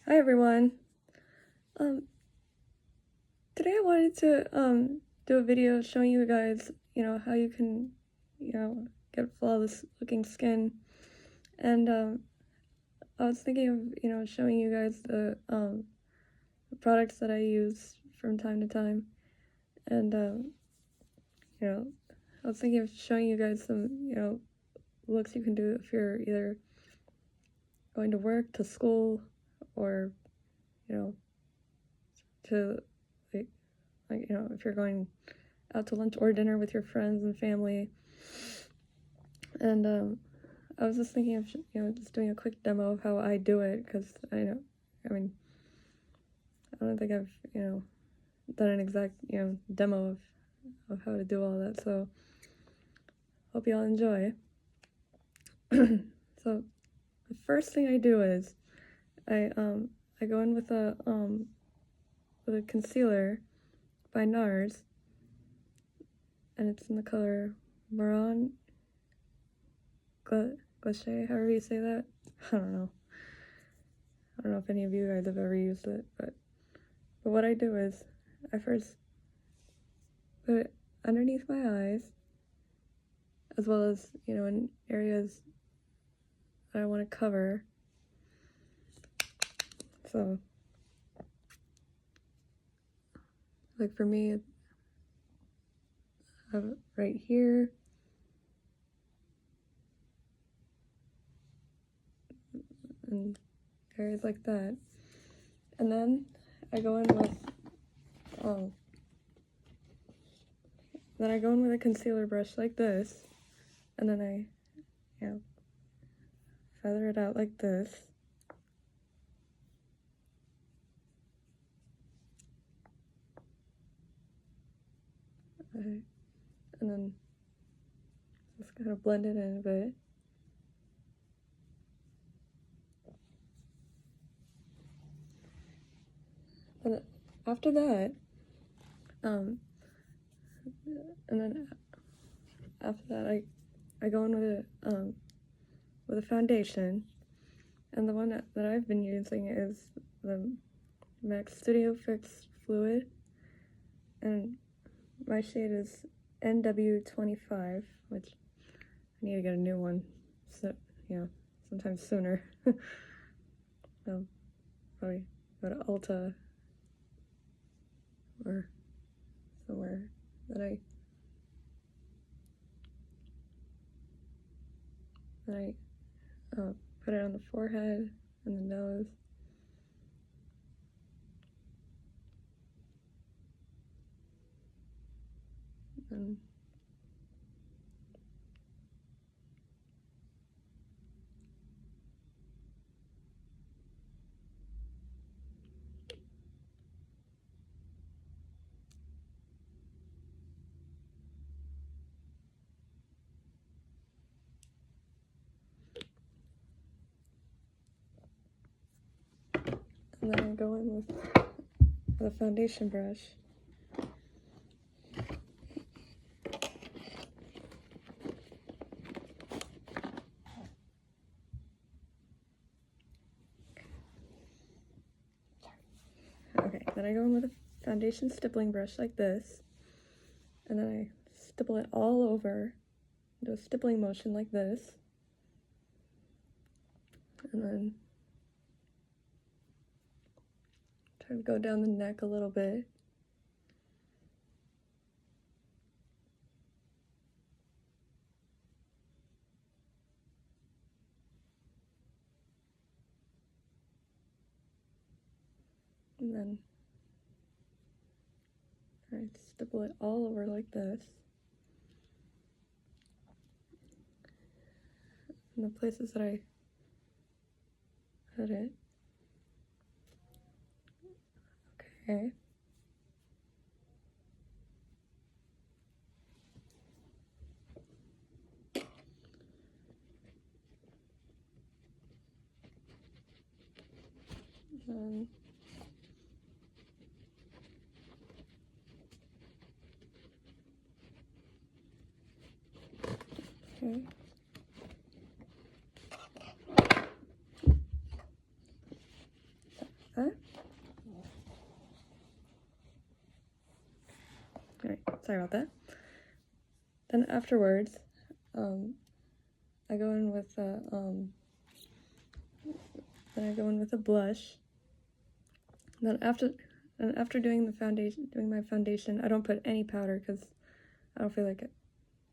Hi everyone. Um, Today I wanted to do a video showing you guys, how you can, get flawless looking skin. And I was thinking of, showing you guys the products that I use from time to time. And I was thinking of showing you guys some, looks you can do if you're either going to work, to school, or, to if you're going out to lunch or dinner with your friends and family. And I was just thinking of just doing a quick demo of how I do it, because I don't think I've done an exact demo of how to do all that, so hope y'all enjoy. So the first thing I do is I go in with a concealer by Nars, and it's in the color Marron Glace, however you say that. I don't know if any of you guys have ever used it, but what I do is I first put it underneath my eyes, as well as in areas that I want to cover. So like for me, I have it right here, and areas like that. And then I go in with a concealer brush like this, and then I feather it out like this. And then just kind of blend it in a bit. And after that, I go in with a foundation, and the one that I've been using is the MAC Studio Fix Fluid, and my shade is NW25, which I need to get a new one, so sometime sooner. I'll probably go to Ulta or somewhere that I put it on the forehead and the nose. And then I go in with a foundation brush. Okay, then I go in with a foundation stippling brush like this, and then I stipple it all over, do a stippling motion like this, and then try to go down the neck a little bit. And then I stipple it all over like this. In the places that I put it. Okay. Okay. that. Alright, sorry about that. Then afterwards, I go in with a blush. Then after doing my foundation, I don't put any powder because I don't feel like it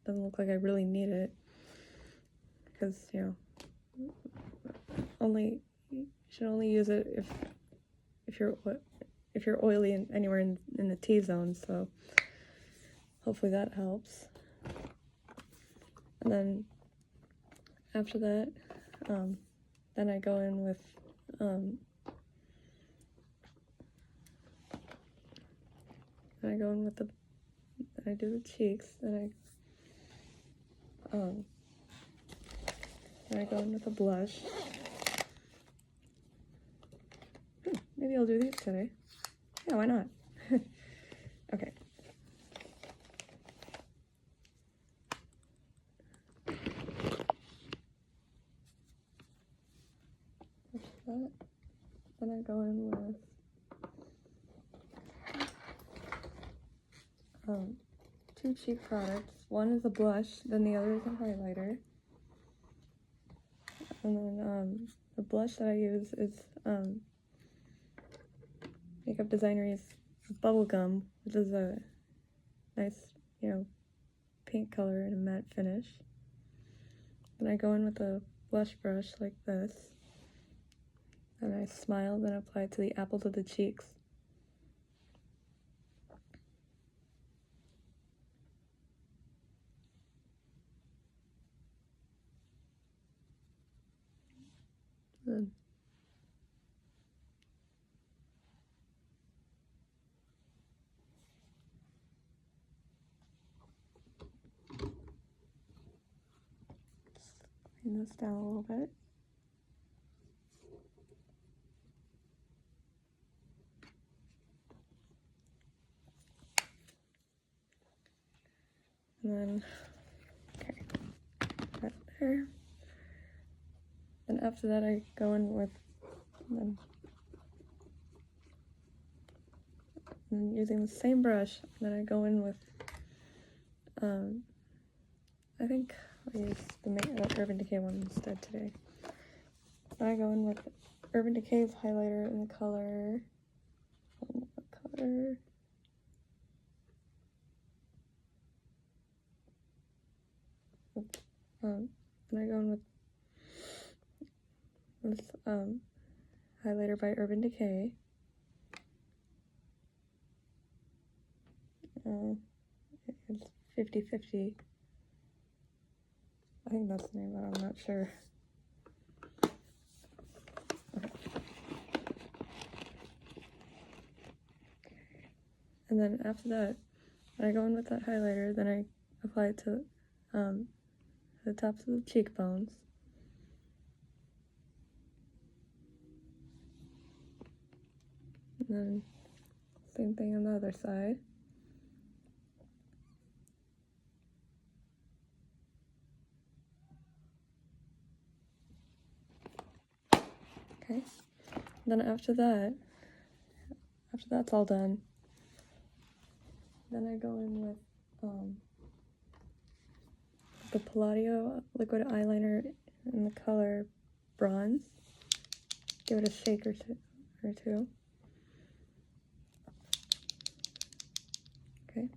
doesn't look like I really need it. Because, you know, you should only use it if you're oily and anywhere in the T-zone. So hopefully that helps. And then after that, then I go in with I do the cheeks, then I go in with a blush. Maybe I'll do these today. Yeah, why not? Okay. That. Then I go in with two cheek products. One is a blush, then the other is a highlighter. And then the blush that I use is Makeup Designer's Bubblegum, which is a nice, you know, pink color and a matte finish. Then I go in with a blush brush like this. And I smile, then apply it to the apples of the cheeks. Then clean this down a little bit. And then, okay, right there. And after that, I go in with, I'm using the same brush, and then I go in with, I think I'll use the Urban Decay one instead today. Then I go in with Urban Decay's highlighter in the color, and I go in with this highlighter by Urban Decay. It's 50/50. I think that's the name, but I'm not sure. Okay. And then after that, I go in with that highlighter, then I apply it to the tops of the cheekbones. And then same thing on the other side. Okay. Then after that's all done, then I go in with the Palladio liquid eyeliner in the color Bronze. Give it a shake or two. Okay.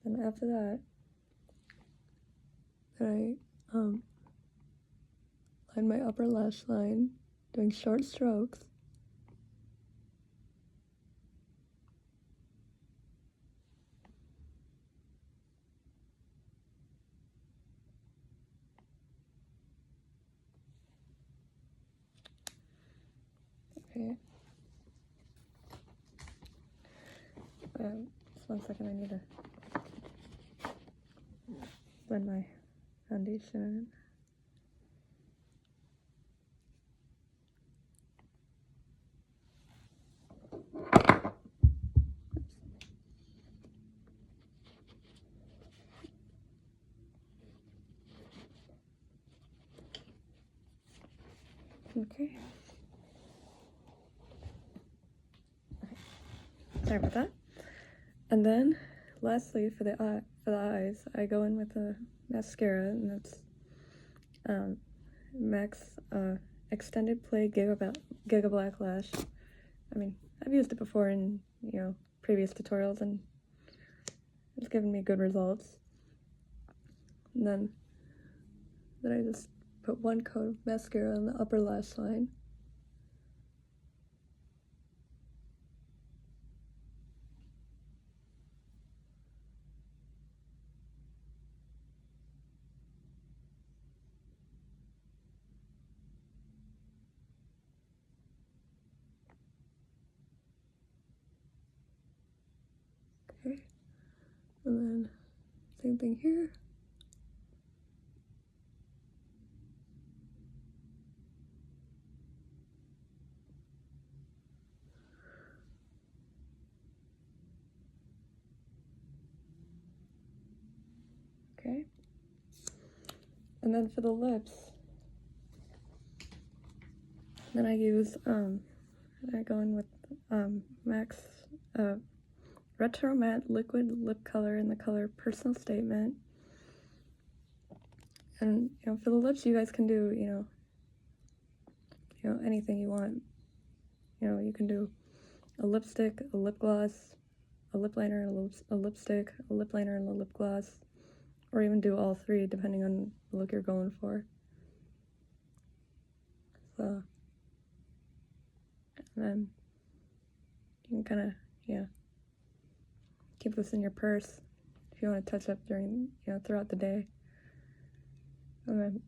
Then after that, I line my upper lash line, doing short strokes. Okay. Just 1 second, I need to blend my foundation. Okay. sorry about that. And then, lastly, for the eyes, I go in with a mascara, and that's MAC's Extended Play Giga Black Lash. I mean, I've used it before in, previous tutorials, and it's given me good results. And then I just put one coat of mascara on the upper lash line. Okay, and then same thing here. Okay, and then for the lips, then I use I go in with MAC's Retro Matte Liquid Lip Color in the color Personal Statement. And for the lips, you guys can do anything you want. You can do a lipstick, a lip gloss, a lip liner, a lipstick, a lip liner, and a lip gloss, or even do all three depending on the look you're going for. So, and then you can kind of keep this in your purse if you want to touch up during throughout the day. And then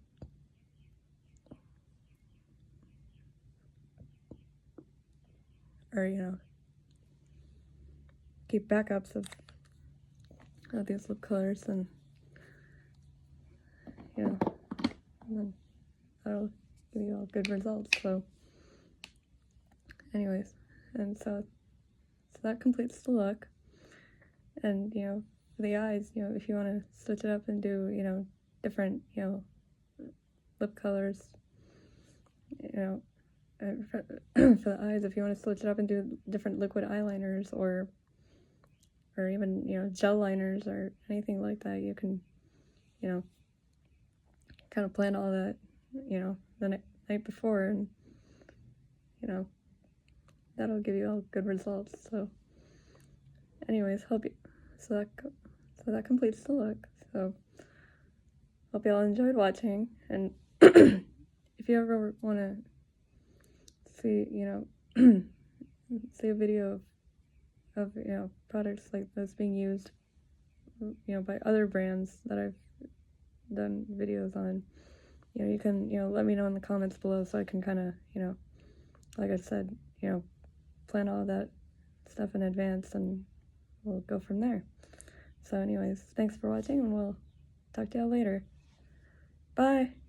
or keep backups of these lip colors, and and then that'll give you all good results. So anyways, and so that completes the look. And for the eyes, if you want to switch it up and do different lip colors, for the eyes, if you want to switch it up and do different liquid eyeliners or even gel liners or anything like that, you can kind of plan all that the night before, and that'll give you all good results. So anyways, so that completes the look. So hope y'all enjoyed watching, and if you ever want to see see a video of products like this being used by other brands that I've done videos on, you can let me know in the comments below, so I can kind of like I said, plan all that stuff in advance, and we'll go from there. So anyways, thanks for watching, and we'll talk to y'all later. Bye!